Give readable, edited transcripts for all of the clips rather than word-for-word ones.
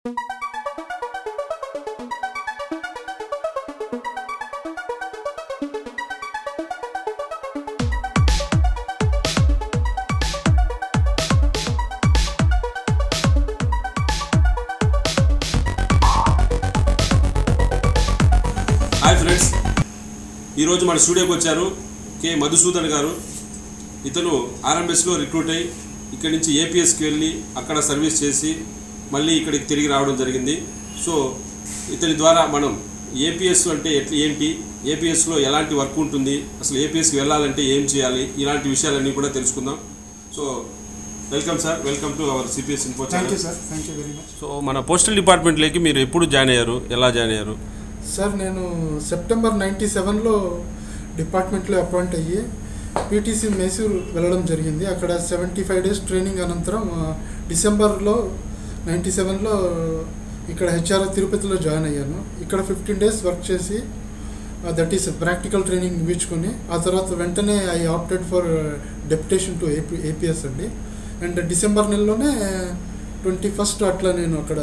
Hi friends मन studio को वच्चारू के मधुसूदन गारू इतनु आरएमएस లో రిక్రూట్ అయ్యి ఇక్కడ నుంచి ఏపీఎస్ కి వెళ్ళి అక్కడ సర్వీస్ చేసి మళ్ళీ ఇక్కడికి తిరిగి రావడం జరిగింది. సో ఇతని ద్వారా మనం ఏపీఎస్ అంటే ఏంటి, ఏపీఎస్ లో ఎలాంటి వర్క్ ఉంటుంది, అసలు ఏపీఎస్ కి వెళ్ళాలంటే ఏం చేయాలి, ఇలాంటి విషయాలన్నీ కూడా తెలుసుకుందాం. So welcome sir, welcome to our CPS info channel. Thank you sir, thank you very much. So మన పోస్టల్ డిపార్ట్మెంట్ లోకి మీరు ఎప్పుడు జాయిన్ అయ్యారు, ఎలా జాయిన్ అయ్యారు? సార్ నేను సెప్టెంబర్ 97లో డిపార్ట్మెంట్లో అపాయింట్ అయ్యి పీటీసీ మైసూర్ వెళ్ళడం జరిగింది. అక్కడ 75 డేస్ ట్రైనింగ్ అనంతరం డిసెంబర్లో 97లో ఇక్కడ హెచ్ఆర్ తిరుపతిలో జాయిన్ అయ్యాను. ఇక్కడ 15 డేస్ వర్క్ చేసి దట్ ఈస్ ప్రాక్టికల్ ట్రైనింగ్ ముగించుకొని ఆ తర్వాత వెంటనే I opted for deputation to APS అండి. అండ్ డిసెంబర్ నెలలోనే 21st అట్లా నేను అక్కడ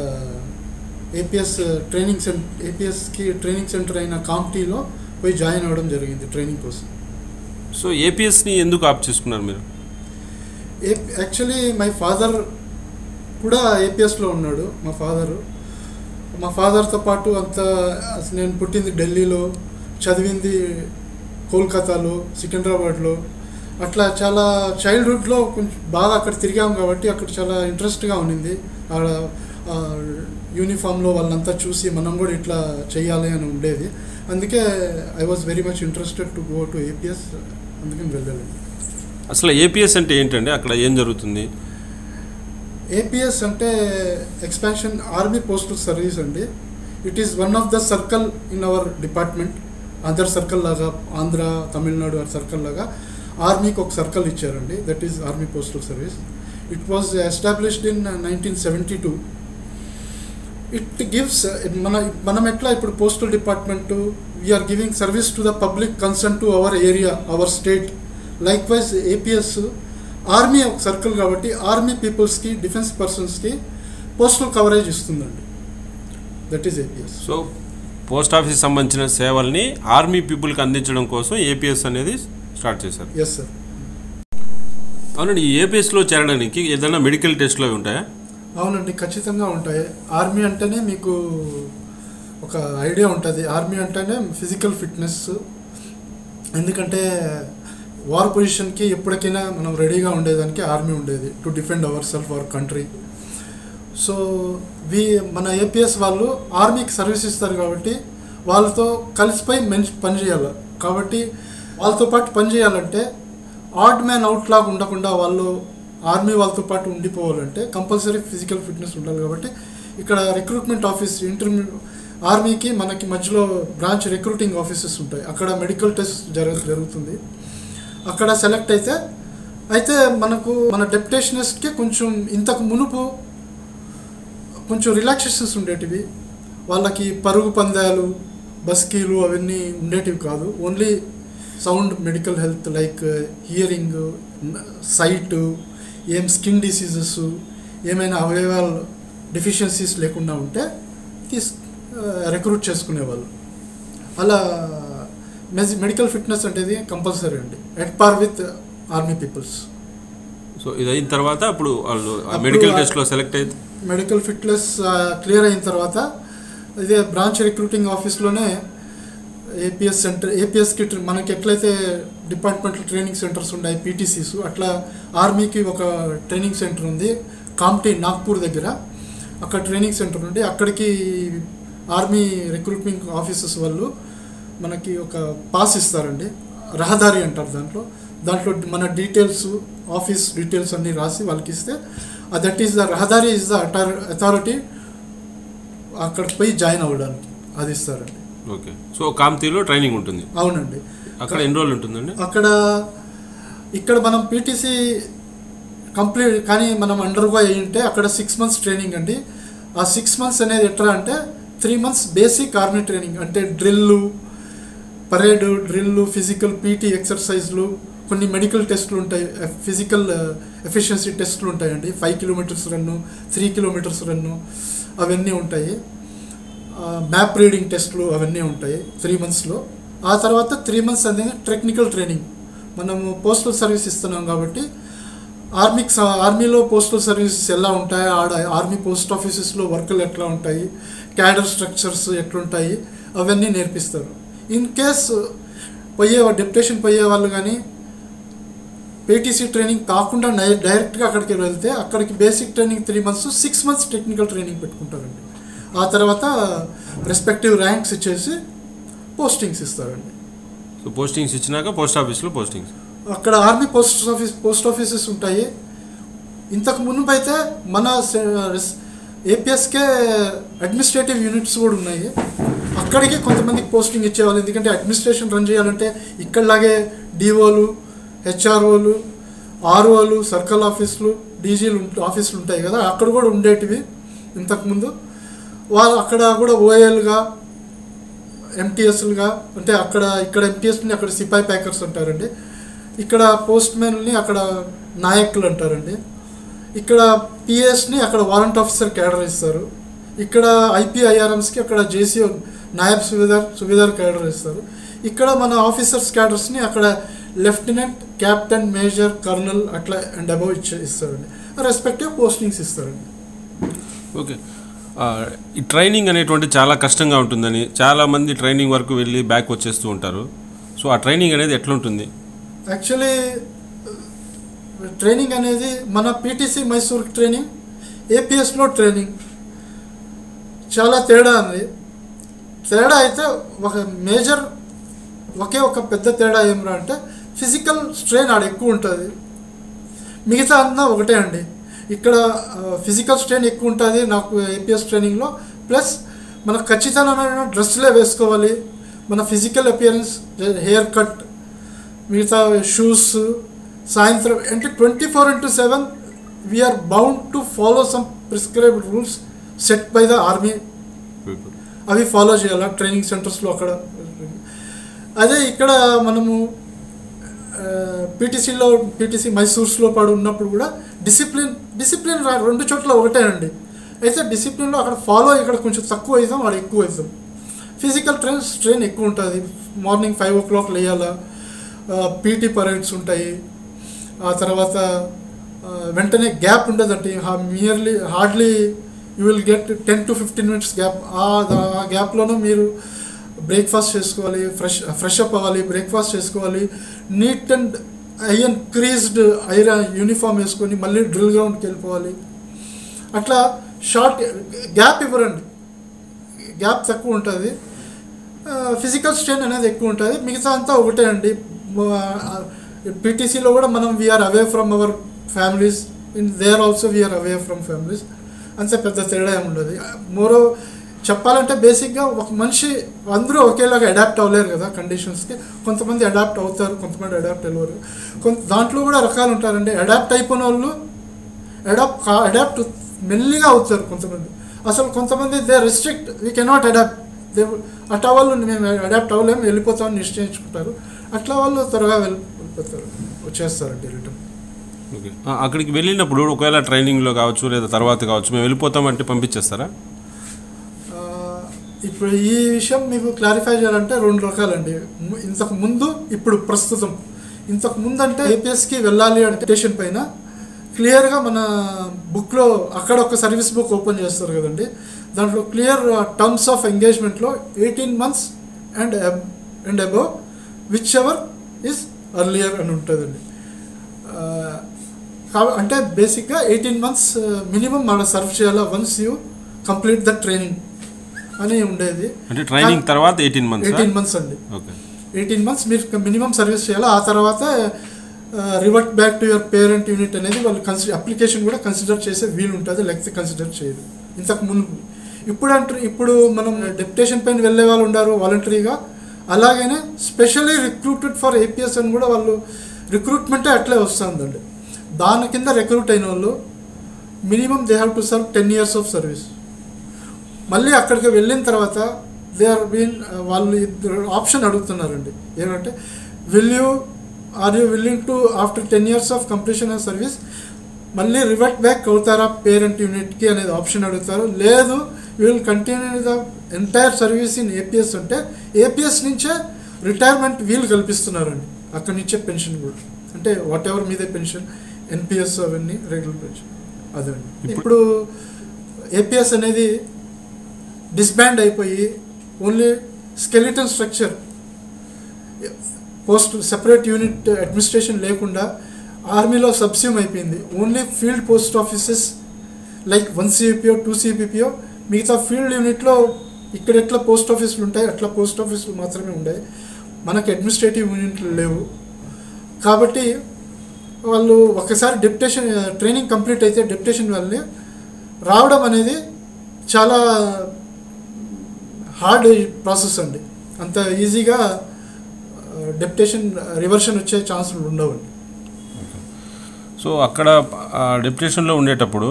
ఏపీఎస్కి ట్రైనింగ్ సెంటర్ అయిన కాంప్టీలో పోయి జాయిన్ అవ్వడం జరిగింది ట్రైనింగ్ కోసం. సో ఏపీఎస్ని ఎందుకు ఆప్ చేసుకున్నారు మీరు? యాక్చువల్లీ మై ఫాదర్ కూడా ఏపీఎస్లో ఉన్నాడు. మా ఫాదర్తో పాటు అంతా నేను పుట్టింది ఢిల్లీలో, చదివింది కోల్కతాలో, సికింద్రాబాద్లో, అట్లా చాలా చైల్డ్హుడ్లో కొంచెం బాగా అక్కడ తిరిగాం కాబట్టి అక్కడ చాలా ఇంట్రెస్ట్గా ఉన్నింది. యూనిఫామ్లో వాళ్ళంతా చూసి మనం కూడా ఇట్లా చేయాలి అని ఉండేది. అందుకే I was very much interested to go to APS, అందుకని వెళ్ళాలి. అసలు ఏపీఎస్ అంటే ఏంటండి, అక్కడ ఏం జరుగుతుంది? ఏపీఎస్ అంటే ఎక్స్పాన్షన్ ఆర్మీ పోస్టల్ సర్వీస్ అండి. It is one of the circle in our department. Other circle లాగా ఆంధ్ర, తమిళనాడు సర్కిల్ లాగా ఆర్మీకి ఒక సర్కిల్ ఇచ్చారండి. That is army postal service. It was established in 1972. It gives మనం ఎట్లా ఇప్పుడు postal department we're giving service to the public concern to our area, our state. Likewise APS army ఒక circle కాబట్టి army పీపుల్స్కి, defence పర్సన్స్కి postal coverage ఇస్తుందండి. That is APS. So post office సంబంధించిన సేవల్ని ఆర్మీ పీపుల్కి అందించడం కోసం ఏపీఎస్ అనేది స్టార్ట్ చేశారు. Yes sir. అవునండి, ఈ ఏపీఎస్లో చేరడానికి ఏదైనా మెడికల్ టెస్ట్లు అవి ఉంటాయా? అవునండి, ఖచ్చితంగా ఉంటాయి. ఆర్మీ అంటేనే మీకు ఒక ఐడియా ఉంటుంది. ఆర్మీ అంటేనే ఫిజికల్ ఫిట్నెస్. ఎందుకంటే వార్ పొజిషన్కి ఎప్పటికైనా మనం రెడీగా ఉండేదానికి ఆర్మీ ఉండేది, to defend our self, our country. So మన ఏపీఎస్ వాళ్ళు ఆర్మీకి సర్వీస్ ఇస్తారు కాబట్టి వాళ్ళతో కలిసిపోయి పని చేయాలి. కాబట్టి వాళ్ళతో పాటు పని చేయాలంటే ఆడ్ మ్యాన్ అవుట్ లాగా ఉండకుండా వాళ్ళు ఆర్మీ వాళ్ళతో పాటు ఉండిపోవాలంటే కంపల్సరీ ఫిజికల్ ఫిట్నెస్ ఉండాలి. కాబట్టి ఇక్కడ రిక్రూట్మెంట్ ఆఫీస్, ఆర్మీకి మనకి మధ్యలో బ్రాంచ్ రిక్రూటింగ్ ఆఫీసెస్ ఉంటాయి. అక్కడ మెడికల్ టెస్ట్ జరుగుతుంది. అక్కడ సెలెక్ట్ అయితే మన డెప్యుటేషనిస్ట్కి కొంచెం ఇంతకు మునుపు కొంచెం రిలాక్సేషన్స్ ఉండేటివి. వాళ్ళకి పరుగు పందాలు, బస్కీలు అవన్నీ ఉండేటివి కాదు. Only sound medical health like hearing, sight, ఏం స్కిన్ డిసీజెస్, ఏమైనా అవయవాల డెఫిషియన్సీస్ లేకుండా ఉంటే రిక్రూట్ చేసుకునేవాళ్ళు. అలా మెడికల్ ఫిట్నెస్ అనేది కంపల్సరీ అండి, at par with army peoples. So ఇది అయిన తర్వాత అప్పుడు వాళ్ళు మెడికల్ టెస్ట్లో సెలెక్ట్ అయితే మెడికల్ ఫిట్నెస్ క్లియర్ అయిన తర్వాత ఇదే బ్రాంచ్ రిక్రూటింగ్ ఆఫీస్లోనే ఏపీఎస్ సెంటర్, ఏపీఎస్కి మనకి ఎట్లయితే డిపార్ట్మెంటల్ ట్రైనింగ్ సెంటర్స్ ఉన్నాయి పీటీసీస్, అట్లా ఆర్మీకి ఒక ట్రైనింగ్ సెంటర్ ఉంది కాంప్టీ, నాగ్పూర్ దగ్గర. అక్కడ ట్రైనింగ్ సెంటర్ ఉండి అక్కడికి ఆర్మీ రిక్రూట్మెంట్ ఆఫీసర్స్ వాళ్ళు మనకి ఒక పాస్ ఇస్తారండి, రహదారి అంటారు. దాంట్లో మన డీటెయిల్స్, ఆఫీస్ డీటెయిల్స్ అన్నీ రాసి వాళ్ళకి ఇస్తే దట్ ఈస్ ద రహదారి ఈజ్ ద అథారిటీ అక్కడికి పోయి జాయిన్ అవ్వడానికి అది ఇస్తారండి. ఓకే. సో కాంప్టీలో ట్రైనింగ్ ఉంటుంది? అవునండి. అక్కడ ఎన్ని రోజులు ఉంటుందండి? ఇక్కడ మనం పీటీసీ కంప్లీట్ కానీ మనం అండర్గో అయ్యింటే అక్కడ 6 months ట్రైనింగ్ అండి. ఆ 6 months అనేది ఎట్లా అంటే 3 months బేసిక్ ఆర్మీ ట్రైనింగ్ అంటే పరేడ్ డ్రిల్లు, ఫిజికల్ పీటీ ఎక్సర్సైజ్లు, కొన్ని మెడికల్ టెస్టులు ఉంటాయి, ఫిజికల్ ఎఫిషియన్సీ టెస్టులు ఉంటాయండి. 5 kilometers రన్ను, 3 kilometers రన్ను, అవన్నీ ఉంటాయి. మ్యాప్ రీడింగ్ టెస్ట్లు అవన్నీ ఉంటాయి 3 monthsలో. ఆ తర్వాత 3 months అనేది టెక్నికల్ ట్రైనింగ్. మనము పోస్టల్ సర్వీస్ ఇస్తున్నాం కాబట్టి ఆర్మీలో పోస్టల్ సర్వీసెస్ ఎలా ఉంటాయి, ఆర్మీ పోస్ట్ ఆఫీసెస్లో వర్కులు ఎట్లా ఉంటాయి, క్యాడర్ స్ట్రక్చర్స్ ఎట్లుంటాయి అవన్నీ నేర్పిస్తారు. ఇన్ కేస్ డెప్యుటేషన్ పోయే వాళ్ళు కానీ పీటీసీ ట్రైనింగ్ కాకుండా డైరెక్ట్గా అక్కడికి వెళ్తే అక్కడికి basic training 3 months, 6 months technical training పెట్టుకుంటారండి. ఆ తర్వాత రెస్పెక్టివ్ ర్యాంక్స్ ఇచ్చేసి పోస్టింగ్స్ ఇస్తారండి. సో పోస్టింగ్స్ ఇచ్చినాక పోస్ట్ ఆఫీస్లో పోస్టింగ్స్, అక్కడ ఆర్మీ పోస్ట్ ఆఫీసెస్ ఉంటాయి. ఇంతకు మునుపు అయితే మన ఏపీఎస్కే అడ్మినిస్ట్రేటివ్ యూనిట్స్ కూడా ఉన్నాయి. అక్కడికి కొంతమందికి పోస్టింగ్ ఇచ్చేవాళ్ళు. ఎందుకంటే అడ్మినిస్ట్రేషన్ రన్ చేయాలంటే ఇక్కడలాగే డిఓలు, హెచ్ఆర్ఓలు, ఆర్ఓలు, సర్కిల్ ఆఫీసులు, డీజీలు ఆఫీసులు ఉంటాయి కదా, అక్కడ కూడా ఉండేటివి ఇంతకుముందు. వాళ్ళు అక్కడ కూడా ఓఏలుగా, ఎంటీఎస్లుగా, అంటే ఇక్కడ ఎంటీఎస్ని అక్కడ సిపాయి ప్యాకర్స్ అంటారండి. ఇక్కడ పోస్ట్ మ్యాన్ని అక్కడ నాయకులు అంటారండి. ఇక్కడ పిఎస్ని అక్కడ వారెంట్ ఆఫీసర్ క్యాడర్ ఇస్తారు. ఇక్కడ ఐపీఐఆర్ఎంస్కి అక్కడ జేసీ నాయబ్ సుబేదార్ క్యాడర్ ఇస్తారు. ఇక్కడ మన ఆఫీసర్స్ క్యాడర్స్ని అక్కడ లెఫ్టినెంట్, క్యాప్టెన్, మేజర్, కర్నల్ అట్లా అండ్ అబౌవ్ ఇస్తారండి. రెస్పెక్టివ్ పోస్టింగ్స్ ఇస్తారండి. ఓకే, ఈ ట్రైనింగ్ అనేటువంటి చాలా కష్టంగా ఉంటుందని చాలామంది ట్రైనింగ్ వరకు వెళ్ళి బ్యాక్ వచ్చేస్తూ ఉంటారు. సో ఆ ట్రైనింగ్ అనేది ఎట్లుంటుంది? యాక్చువల్లీ ట్రైనింగ్ అనేది మన పీటీసీ మైసూర్ ట్రైనింగ్, ఏపీఎస్లో ట్రైనింగ్ చాలా తేడా ఉంది. తేడా అయితే ఒక పెద్ద తేడా ఏమరా అంటే ఫిజికల్ స్ట్రెయిన్ ఆడ ఎక్కువ ఉంటుంది. మిగతా అన్నా ఒకటే అండి. ఇక్కడ ఫిజికల్ స్ట్రెయిన్ ఎక్కువ ఉంటుంది నాకు ఏపీఎస్ ట్రైనింగ్లో. ప్లస్ మన ఖచ్చితమైన డ్రెస్లే వేసుకోవాలి. మన ఫిజికల్ అపియరెన్స్, హెయిర్ కట్, మిగతా షూస్, సాయంత్రం అంటే 24/7 we are bound to follow some prescribed rules set by the army. అవి ఫాలో చేయాలి ట్రైనింగ్ సెంటర్స్లో అక్కడ. అదే ఇక్కడ మనము పీటీసీ మైసూర్స్లో ఉన్నప్పుడు కూడా డిసిప్లిన్ 2 చోట్ల ఒకటేనండి. అయితే డిసిప్లిన్లో అక్కడ ఫాలో ఇక్కడ కొంచెం తక్కువ అవుతాం, అక్కడ ఎక్కువ అవుతాం. ఫిజికల్ స్ట్రెయిన్ ఎక్కువ ఉంటుంది. మార్నింగ్ 5 o'clock లేయాలా, పీటీ పరేడ్స్ ఉంటాయి. ఆ తర్వాత వెంటనే గ్యాప్ ఉండదండి. Hardly you will get 10 to 15 minutes gap. ఆ గ్యాప్లోనూ మీరు బ్రేక్ఫాస్ట్ చేసుకోవాలి, ఫ్రెష్ అప్ అవ్వాలి, బ్రేక్ఫాస్ట్ చేసుకోవాలి, నీట్ అండ్ ఐరన్ క్రీజ్డ్ యూనిఫామ్ వేసుకొని మళ్ళీ డ్రిల్ గ్రౌండ్కి వెళ్ళిపోవాలి. అట్లా షార్ట్ గ్యాప్ ఇవ్వరండి. గ్యాప్ తక్కువ ఉంటుంది. ఫిజికల్ స్ట్రెయిన్ అనేది ఎక్కువ ఉంటుంది. మిగతా అంతా ఒకటే అండి. పీటీసీలో కూడా మనం we are away from our families, in there also we are away from families. అంతే, పెద్ద తేడా ఏమి ఉండదు. మోరో చెప్పాలంటే బేసిక్గా ఒక మనిషి అందరూ ఒకేలాగా అడాప్ట్ అవ్వలేరు కదా కండిషన్స్కి. కొంతమంది అడాప్ట్ అవుతారు, కొంతమంది అడాప్ట్ అవ్వరు. దాంట్లో కూడా రకాలు ఉంటారండి. అడాప్ట్ అయిపోయిన వాళ్ళు అడాప్ట్ మెల్లిగా అవుతారు. కొంతమంది they restrict, we cannot adapt, అట్లా వాళ్ళు మేము అడాప్ట్ అవ్వలేము, వెళ్ళిపోతామని నిశ్చయించుకుంటారు. అట్లా వాళ్ళు త్వరగా వెళ్ళిపోతారు, వచ్చేస్తారండి రిటర్న్. ఓకే, అక్కడికి వెళ్ళినప్పుడు ఒకవేళ ట్రైనింగ్లో కావచ్చు లేదా తర్వాత కావచ్చు మేము వెళ్ళిపోతామంటే పంపించేస్తారా? ఇప్పుడు ఈ విషయం మీకు క్లారిఫై చేయాలంటే 2 రకాలండి. ఇంతకు ముందు, ఇప్పుడు ప్రస్తుతం. ఇంతకు ముందు అంటే ఏపీఎస్కి వెళ్ళాలి అంటే స్టేషన్ పైన క్లియర్గా మన బుక్లో అక్కడ ఒక సర్వీస్ బుక్ ఓపెన్ చేస్తారు కదండి, దాంట్లో క్లియర్ టర్మ్స్ ఆఫ్ ఎంగేజ్మెంట్లో 18 months and above whichever is earlier అని ఉంటుందండి. అంటే బేసిక్గా 18 months మినిమం మనం సర్వ్ చేయాలి once you complete the training అని ఉండేది. అంటే ట్రైనింగ్ తర్వాత 18 months అండి. 18 months మీరు మినిమం సర్వీస్ చేయాలి. ఆ తర్వాత revert back to your parent unit అనేది వాళ్ళు అప్లికేషన్ కూడా కన్సిడర్ చేసే వీలు ఉంటుంది, లేకపోతే కన్సిడర్ చేయదు. ఇంతకు ముందు ఇప్పుడు మనం డెప్యుటేషన్ పైన వెళ్ళే వాళ్ళు ఉన్నారు వాలంటరీగా. అలాగనే స్పెషల్లీ రిక్రూటెడ్ ఫర్ ఏపీఎస్ అని కూడా వాళ్ళు రిక్రూట్మెంటే అట్లే వస్తుందండి. దాని కింద రిక్రూట్ అయిన వాళ్ళు minimum they have to serve 10 years of service. మళ్ళీ అక్కడికి వెళ్ళిన తర్వాత వాళ్ళు ఆప్షన్ అడుగుతున్నారండి. ఏంటంటే are you willing to after 10 years of completion of service మళ్ళీ రివర్ట్ బ్యాక్ అవుతారా పేరెంట్ యూనిట్కి అనేది ఆప్షన్ అడుగుతారు. లేదు will continue the entire service in APS అంటే ఏపీఎస్ నుంచే రిటైర్మెంట్ వీలు కల్పిస్తున్నారండి. అక్కడి నుంచే పెన్షన్ కూడా, అంటే వాట్ ఎవర్ మీదే పెన్షన్, ఎన్పిఎస్ అవన్నీ రెగ్యులర్ పెన్షన్ అదండి. ఇప్పుడు ఏపీఎస్ అనేది డిస్బ్యాండ్ అయిపోయి only skeleton structure, post separate unit administration లేకుండా ఆర్మీలో సబ్స్యూమ్ అయిపోయింది. Only field post offices like 1 CPO 2 CPPO, మిగతా ఫీల్డ్ యూనిట్లో ఇక్కడ ఎట్లా పోస్ట్ ఆఫీసులు ఉంటాయి అట్లా పోస్ట్ ఆఫీసులు మాత్రమే ఉన్నాయి. మనకు అడ్మినిస్ట్రేటివ్ యూనిట్లు లేవు. కాబట్టి వాళ్ళు ఒకసారి డెప్యుటేషన్ ట్రైనింగ్ కంప్లీట్ అయితే డెప్యుటేషన్ వాళ్ళని రావడం అనేది చాలా హార్డ్ ప్రాసెస్ అండి. అంత ఈజీగా డెప్యుటేషన్ రివర్షన్ వచ్చే ఛాన్సులు ఉండవండి. సో అక్కడ డెప్యుటేషన్లో ఉండేటప్పుడు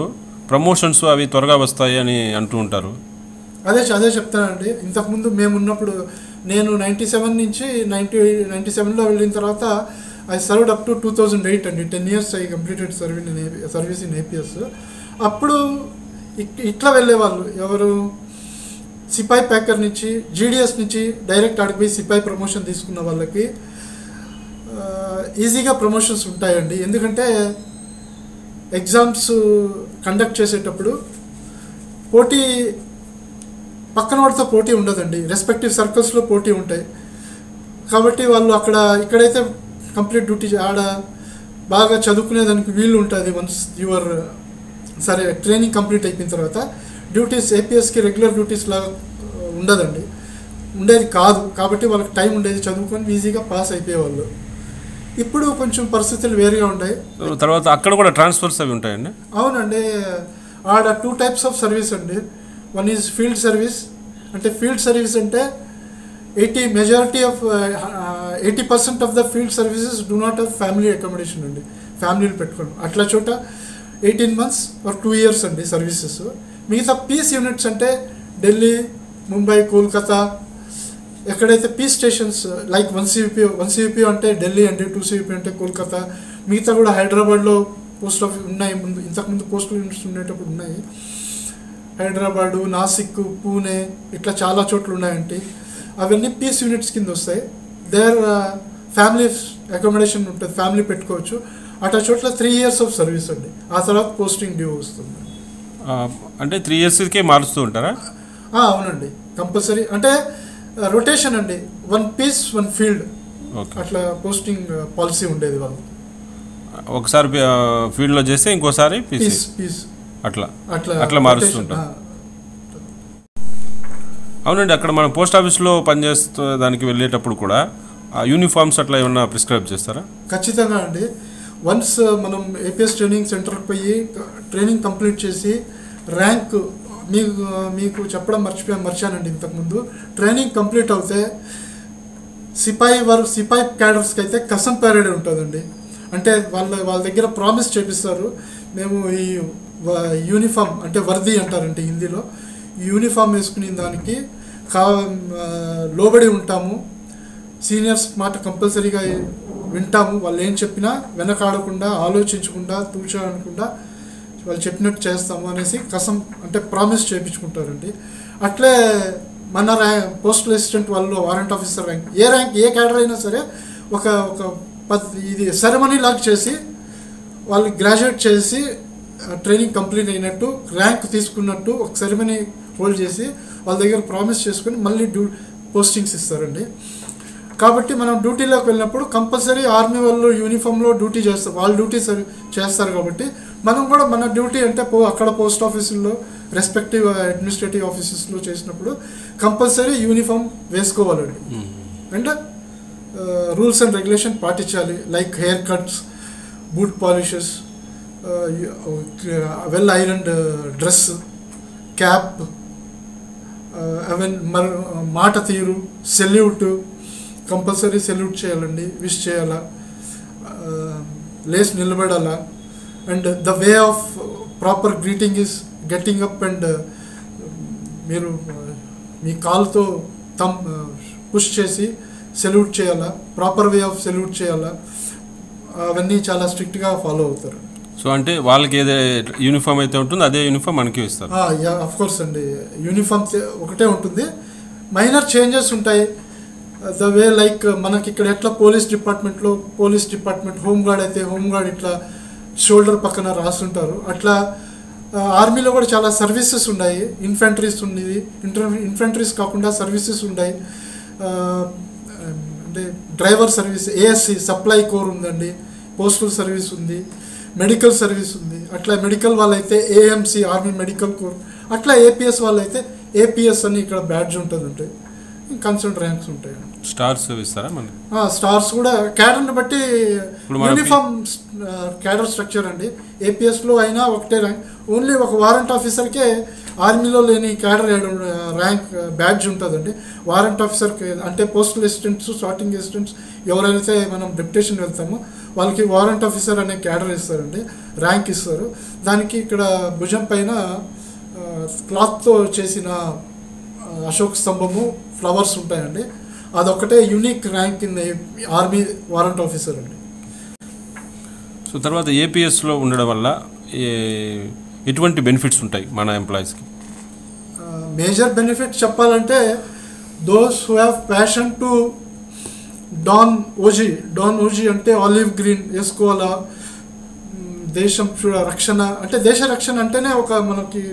ప్రమోషన్స్ అవి త్వరగా వస్తాయి అని అంటూ ఉంటారు. అదే చెప్తానండి. ఇంతకుముందు మేము ఉన్నప్పుడు నేను 97 నుంచి 97లో వెళ్ళిన తర్వాత ఐ సర్వ్డ్ అప్ టు 2008 అండి. 10 years I completed service in APS. అప్పుడు ఇట్లా వెళ్ళేవాళ్ళు ఎవరు, సిపాయి ప్యాకర్ నుంచి జీడిఎస్ నుంచి డైరెక్ట్ ఆడిపోయి సిపాయి ప్రమోషన్ తీసుకున్న వాళ్ళకి ఈజీగా ప్రమోషన్స్ ఉంటాయండి. ఎందుకంటే ఎగ్జామ్స్ కండక్ట్ చేసేటప్పుడు పోటీ పక్కన వాడితో పోటీ ఉండదండి, రెస్పెక్టివ్ సర్కిల్స్లో పోటీ ఉంటాయి. కాబట్టి వాళ్ళు ఇక్కడైతే కంప్లీట్ డ్యూటీ ఆడ బాగా చదువుకునేదానికి వీలు ఉంటుంది. వన్స్ యువర్ సరే ట్రైనింగ్ కంప్లీట్ అయిపోయిన తర్వాత డ్యూటీస్ ఏపీఎస్కి రెగ్యులర్ డ్యూటీస్ లాగా ఉండదండి, ఉండేది కాదు. కాబట్టి వాళ్ళకి టైం ఉండేది, చదువుకొని ఈజీగా పాస్ అయిపోయేవాళ్ళు. ఇప్పుడు కొంచెం పరిస్థితులు వేరుగా ఉంటాయి. తర్వాత అక్కడ కూడా ట్రాన్స్ఫర్స్ అవి ఉంటాయండి. అవునండి, ఆడ 2 types ఆఫ్ సర్వీస్ అండి. One is field service. అంటే ఫీల్డ్ సర్వీస్ అంటే 80% of the field services do not have family accommodation అండి, ఫ్యామిలీలు పెట్టుకోండి. అట్లా చోట 18 months or 2 years అండి సర్వీసెస్. మిగతా పీస్ యూనిట్స్ అంటే ఢిల్లీ, ముంబై, కోల్కతా, ఎక్కడైతే పీస్ స్టేషన్స్ లైక్ 1 CPO అంటే ఢిల్లీ అండి, 2 CPO అంటే కోల్కతా, మిగతా కూడా హైదరాబాద్లో పోస్ట్ ఆఫీస్ ఉన్నాయి. ఇంతకుముందు పోస్టల్ యూనిట్స్ ఉండేటప్పుడు ఉన్నాయి. హైదరాబాదు, నాసిక్, పూణే ఇట్లా చాలా చోట్ల ఉన్నాయండి. అవన్నీ పీస్ యూనిట్స్ కింద వస్తాయి. దేర్ ఫ్యామిలీ అకామిడేషన్ ఉంటుంది, ఫ్యామిలీ పెట్టుకోవచ్చు. అట్లా చోట్ల 3 years ఆఫ్ సర్వీస్ అండి. ఆ తర్వాత పోస్టింగ్ డ్యూ వస్తుంది. అంటే 3 yearsకే మారుస్తూ ఉంటారా? అవునండి, కంపల్సరీ. అంటే రొటేషన్ అండి, 1 piece 1 field అట్లా పోస్టింగ్ పాలసీ ఉండేది. వాళ్ళు ఒకసారి ఫీల్డ్లో చేస్తే ఇంకోసారి పీస్ అట్లా మారుస్తుంటారు. అవునండి, అక్కడ మనం పోస్ట్ ఆఫీస్లో పనిచేస్తూ దానికి వెళ్ళేటప్పుడు కూడా యూనిఫామ్స్ అట్లా ఏమన్నా ప్రిస్క్రైబ్ చేస్తారా? ఖచ్చితంగా అండి. వన్స్ మనం ఏపీఎస్ ట్రైనింగ్ సెంటర్కి పోయి ట్రైనింగ్ కంప్లీట్ చేసి ర్యాంక్ మీకు చెప్పడం మర్చానండి ఇంతకుముందు. ట్రైనింగ్ కంప్లీట్ అవుతే సిపాయి క్యాడర్స్కి అయితే కసం ప్యారేడ్ ఉంటుందండి. అంటే వాళ్ళ దగ్గర ప్రామిస్ చేపిస్తారు, మేము ఈ యూనిఫామ్ అంటే వర్దీ అంటారంటే హిందీలో, యూనిఫామ్ వేసుకునే దానికి లోబడి ఉంటాము, సీనియర్స్ మాట కంపల్సరీగా వింటాము, వాళ్ళు ఏం చెప్పినా వెనకాడకుండా, ఆలోచించకుండా, తూచాడకుండా వాళ్ళు చెప్పినట్టు చేస్తాము అనేసి కసం అంటే ప్రామిస్ చేయించుకుంటారండి. అట్లే మన పోస్టల్ అసిస్టెంట్ వాళ్ళు వారెంట్ ఆఫీసర్ ర్యాంక్ ఏ క్యాడర్ అయినా సరే ఒక ఇది సెరమనీ లాగా చేసి వాళ్ళు గ్రాడ్యుయేట్ చేసి ట్రైనింగ్ కంప్లీట్ అయినట్టు ర్యాంక్ తీసుకున్నట్టు ఒక సెరమనీ హోల్డ్ చేసి వాళ్ళ దగ్గర ప్రామిస్ చేసుకొని మళ్ళీ పోస్టింగ్స్ ఇస్తారండి. కాబట్టి మనం డ్యూటీలోకి వెళ్ళినప్పుడు కంపల్సరీ ఆర్మీ వాళ్ళు యూనిఫామ్లో డ్యూటీ చేస్తారు, వాళ్ళు డ్యూటీ చేస్తారు. కాబట్టి మనం కూడా మన డ్యూటీ అంటే అక్కడ పోస్ట్ ఆఫీసుల్లో రెస్పెక్టివ్ అడ్మినిస్ట్రేటివ్ ఆఫీసెస్లో చేసినప్పుడు కంపల్సరీ యూనిఫామ్ వేసుకోవాలండి. అంటే రూల్స్ అండ్ రెగ్యులేషన్ పాటించాలి. Like hair cuts, boot polishes, well ironed dress, cap, అవెన్ మాట తీరు, సెల్యూట్ కంపల్సరీ సెల్యూట్ చేయాలండి, విష్ చేయాలా, లేచి నిలబడాలా. And the way of proper greeting is getting up and మీరు మీ కాలుతో పుష్ చేసి సెల్యూట్ చేయాలా, ప్రాపర్ వే ఆఫ్ సెల్యూట్ చేయాలా. అవన్నీ చాలా స్ట్రిక్ట్గా ఫాలో అవుతారు. సో అంటే వాళ్ళకి ఏదే యూనిఫామ్ అయితే ఉంటుందో అదే యూనిఫామ్ మనకి ఇస్తారు. ఆఫ్ కోర్స్ అండి, యూనిఫామ్ ఒకటే ఉంటుంది, మైనర్ చేంజెస్ ఉంటాయి. ద వే లైక్ మనకి ఇక్కడ ఎట్లా పోలీస్ డిపార్ట్మెంట్ హోంగార్డ్ అయితే హోంగార్డ్ ఇట్లా షోల్డర్ పక్కన రాస్తుంటారు, అట్లా ఆర్మీలో కూడా చాలా సర్వీసెస్ ఉన్నాయి. ఇన్ఫెంట్రీస్ ఉంది, ఇన్ఫెంట్రీస్ కాకుండా సర్వీసెస్ ఉన్నాయి. అంటే driver service, ASC supply core ఉందండి, పోస్టల్ సర్వీస్ ఉంది, మెడికల్ సర్వీస్ ఉంది. అట్లా మెడికల్ వాళ్ళైతే ఏఎంసి ఆర్మీ మెడికల్ కోర్, అట్లా ఏపీఎస్ వాళ్ళైతే ఏపీఎస్ అని ఇక్కడ బ్యాడ్జ్ ఉంటుంది, కన్సర్న్ ర్యాంక్స్ ఉంటాయి. స్టార్స్ ఇస్తారా మనకి? స్టార్స్ కూడా క్యాడర్ని బట్టి యూనిఫామ్ క్యాడర్ స్ట్రక్చర్ అండి. ఏపీఎస్లో అయినా ఒకటే ర్యాంక్, ఓన్లీ ఒక వారెంట్ ఆఫీసర్కే ఆర్మీలో లేని క్యాడర్ ర్యాంక్ బ్యాడ్జ్ ఉంటుందండి. వారెంట్ ఆఫీసర్కి అంటే పోస్టల్ అసిస్టెంట్స్, సార్టింగ్ అసిస్టెంట్స్ ఎవరైతే మనం డెప్యుటేషన్ వెళ్తామో వాళ్ళకి వారెంట్ ఆఫీసర్ అనే క్యాడర్ ఇస్తారండి, ర్యాంక్ ఇస్తారు. దానికి ఇక్కడ భుజం పైన క్లాత్తో చేసిన అశోక్ స్తంభము, ఫ్లవర్స్ ఉంటాయండి. అదొకటే unique rank in army warrant officer అండి. సో తర్వాత ఏపీఎస్లో ఉండడం వల్ల ఎటువంటి బెనిఫిట్స్ ఉంటాయి మన ఎంప్లాయీస్కి? మేజర్ బెనిఫిట్స్ చెప్పాలంటే those who have passion to don OG అంటే ఆలివ్ గ్రీన్ వేసుకోవాలా, దేశం రక్షణ అంటే దేశ రక్షణ అంటేనే ఒక మనకి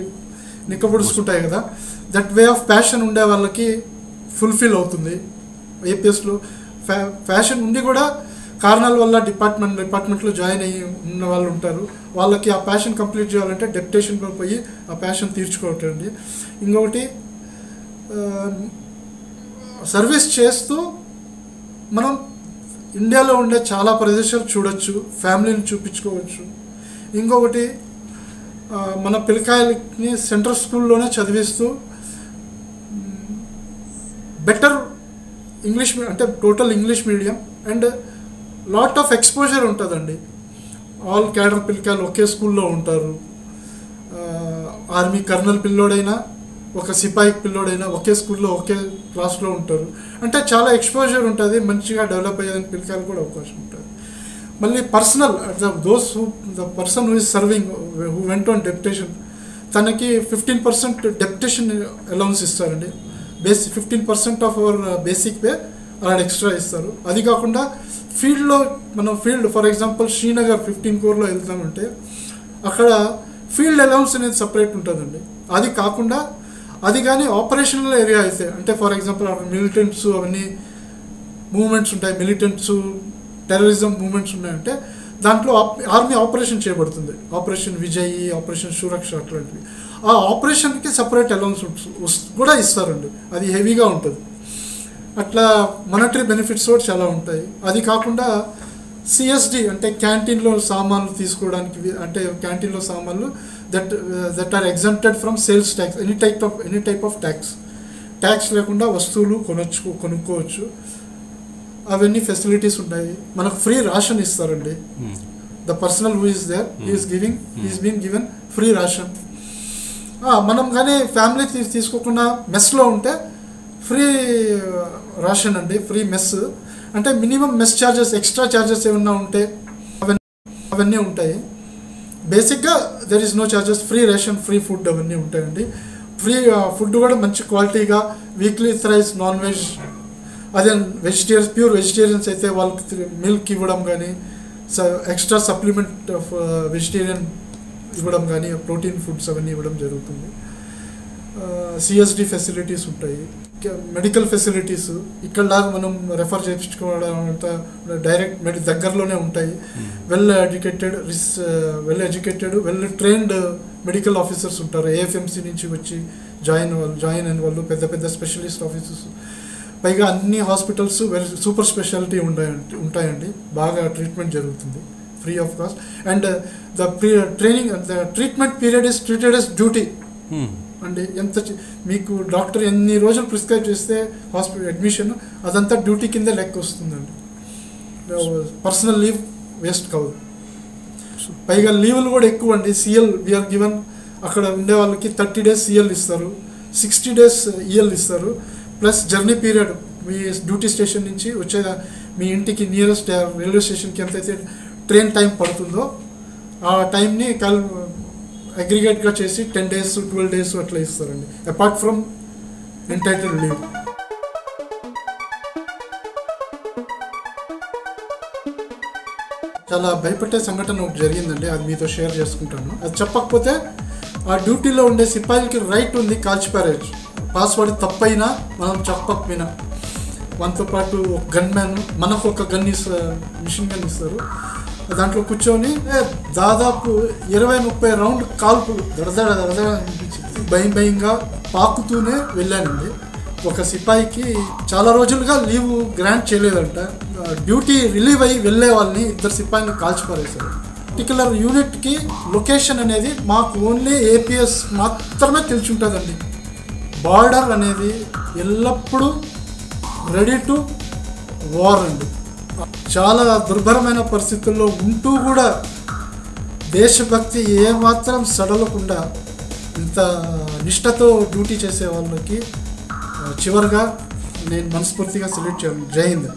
నిక్కబుడుచుకుంటాయి కదా, దట్ వే ఆఫ్ ప్యాషన్ ఉండే వాళ్ళకి ఫుల్ఫిల్ అవుతుంది. ఏపీఎస్లో ఫ్యాషన్ ఉండి కూడా కారణాల వల్ల డిపార్ట్మెంట్లో జాయిన్ అయ్యి ఉన్న వాళ్ళు ఉంటారు, వాళ్ళకి ఆ ప్యాషన్ కంప్లీట్ చేయాలంటే డెప్యుటేషన్లో పోయి ఆ ప్యాషన్ తీర్చుకోవటండి. ఇంకొకటి సర్వీస్ చేస్తూ మనం ఇండియాలో ఉండే చాలా ప్రదేశాలు చూడొచ్చు, ఫ్యామిలీని చూపించుకోవచ్చు. ఇంకొకటి మన పిల్లకాయలకి సెంట్రల్ స్కూల్లోనే చదివిస్తూ బెటర్ ఇంగ్లీష్ అంటే total English medium and lot of exposure ఉంటుందండి. ఆల్ క్యాడర్ పిల్లకాయలు ఒకే స్కూల్లో ఉంటారు. ఆర్మీ కర్నల్ పిల్లోడైనా ఒక సిపాయి పిల్లోడైనా ఒకే స్కూల్లో ఒకే క్లాస్లో ఉంటారు. అంటే చాలా ఎక్స్పోజర్ ఉంటుంది, మంచిగా డెవలప్ అయ్యేదని పిల్లకాయలు కూడా అవకాశం ఉంటుంది. మళ్ళీ personal the person who is serving who went on deputation, తనకి 15% డెప్యుటేషన్ అలౌన్స్ ఇస్తారండి. 15% ఆఫ్ అవర్ బేసిక్ పే అలా ఎక్స్ట్రా ఇస్తారు. అది కాకుండా ఫీల్డ్లో ఫర్ ఎగ్జాంపుల్ శ్రీనగర్ 15 కోర్లో వెళ్తామంటే అక్కడ ఫీల్డ్ అలౌన్స్ అనేది సపరేట్ ఉంటుందండి. అది కాకుండా అది కానీ ఆపరేషనల్ ఏరియా అయితే అంటే ఫర్ ఎగ్జాంపుల్ అక్కడ మిలిటెంట్స్ అవన్నీ మూవ్మెంట్స్ ఉంటాయి, మిలిటెంట్స్ టెర్రరిజం మూవ్మెంట్స్ ఉన్నాయంటే దాంట్లో ఆర్మీ ఆపరేషన్ చేయబడుతుంది, ఆపరేషన్ విజయ్, ఆపరేషన్ సురక్ష అట్లాంటివి. ఆ ఆపరేషన్కి సపరేట్ అలౌన్స్ కూడా ఇస్తారండి, అది హెవీగా ఉంటుంది. అట్లా మానిటరీ బెనిఫిట్స్ కూడా చాలా ఉంటాయి. అది కాకుండా సిఎస్డి అంటే క్యాంటీన్లో సామాన్లు తీసుకోవడానికి, అంటే క్యాంటీన్లో సామాన్లు that are exempted from sales tax, any type of tax లేకుండా వస్తువులు కొనుక్కోవచ్చు. అవన్నీ ఫెసిలిటీస్ ఉంటాయి. మనకు ఫ్రీ రేషన్ ఇస్తారండి. The personnel who is there is been given free ration. మనం కానీ ఫ్యామిలీ తీసుకోకుండా మెస్లో ఉంటే ఫ్రీ రేషన్ అండి, ఫ్రీ మెస్. అంటే minimum mess charges, extra charges ఏమన్నా ఉంటే అవన్నీ ఉంటాయి. బేసిక్గా there is no charges, free ration, free food అవన్నీ ఉంటాయండి. ఫ్రీ ఫుడ్ కూడా మంచి క్వాలిటీగా, వీక్లీ థ్రైస్ నాన్ వెజ్. అదే వెజిటేరియన్స్, ప్యూర్ వెజిటేరియన్స్ అయితే వాళ్ళకి మిల్క్ ఇవ్వడం కానీ, ఎక్స్ట్రా సప్లిమెంట్ ఆఫ్ వెజిటేరియన్ ఇవ్వడం కానీ, ప్రోటీన్ ఫుడ్స్ అవన్నీ ఇవ్వడం జరుగుతుంది. సిఎస్డి ఫెసిలిటీస్ ఉంటాయి, మెడికల్ ఫెసిలిటీస్ ఇక్కడలాగా మనం రెఫర్ చేయించుకోవడం అంతా డైరెక్ట్ దగ్గరలోనే ఉంటాయి. Well educated well trained medical officers ఉంటారు. ఏఎఫ్ఎంసీ నుంచి వచ్చి జాయిన్ అయిన వాళ్ళు, పెద్ద పెద్ద స్పెషలిస్ట్ ఆఫీసర్స్. పైగా అన్ని హాస్పిటల్స్ సూపర్ స్పెషాలిటీ ఉంటాయండి, బాగా ట్రీట్మెంట్ జరుగుతుంది free of cost. And the treatment period is treated yes duty అండి. మీకు డాక్టర్ ఎన్ని రోజులు ప్రిస్క్రైబ్ చేస్తే హాస్పిటల్ అడ్మిషన్, అదంతా డ్యూటీ కింద లెక్క వస్తుందండి. పర్సనల్ లీవ్ వేస్ట్ కాదు. పైగా లీవులు కూడా ఎక్కువ అండి. సిఎల్ వీఆర్ గివెన్, అక్కడ ఉండే వాళ్ళకి 30 days సిఎల్ ఇస్తారు, 60 days ఈఎల్ ఇస్తారు. ప్లస్ జర్నీ పీరియడ్, మీ డ్యూటీ స్టేషన్ నుంచి వచ్చే మీ ఇంటికి నియరెస్ట్ రైల్వే స్టేషన్కి ఎంతైతే ట్రైన్ టైం పడుతుందో ఆ టైంని అగ్రిగేట్గా చేసి 10 days 12 days అట్లా ఇస్తారండి, అపార్ట్ ఫ్రమ్ ఎంటైటిల్ లీవ్. చాలా భయపెట్టే సంఘటన ఒకటి జరిగిందండి, అది మీతో షేర్ చేసుకుంటాను. అది చెప్పకపోతే ఆ డ్యూటీలో ఉండే సిపాయిలకి రైట్ ఉంది కాల్చిపారేయచ్చు, పాస్వర్డ్ తప్పైనా మనం చెప్పకపోయినా. మనతో పాటు ఒక గన్ మ్యాన్, మనకు ఒక గన్ మిషన్ గన్ ఇస్తారు, దాంట్లో కూర్చొని దాదాపు 20-30 రౌండ్ కాల్పులు దడదడ అనిపించింది. భయంగా పాకుతూనే వెళ్ళానండి. ఒక సిపాయికి చాలా రోజులుగా లీవ్ గ్రాంట్ చేయలేదంట. డ్యూటీ రిలీవ్ అయ్యి వెళ్ళే వాళ్ళని 2 సిపాయిని కాల్చిపారేశారు. పర్టికులర్ యూనిట్కి లొకేషన్ అనేది మాకు ఓన్లీ ఏపీఎస్ మాత్రమే తెలిసి ఉంటుందండి. బార్డర్ అనేది ఎల్లప్పుడూ రెడీ టు వార్ అండి. చాలా దుర్భరమైన పరిస్థితుల్లో ఉంటూ కూడా దేశభక్తి ఏమాత్రం సడలకుండా ఇంత నిష్ఠతో డ్యూటీ చేసే వాళ్ళకి చివరిగా నేను మనస్ఫూర్తిగా సెల్యూట్ చేయాలి. జై హింద్.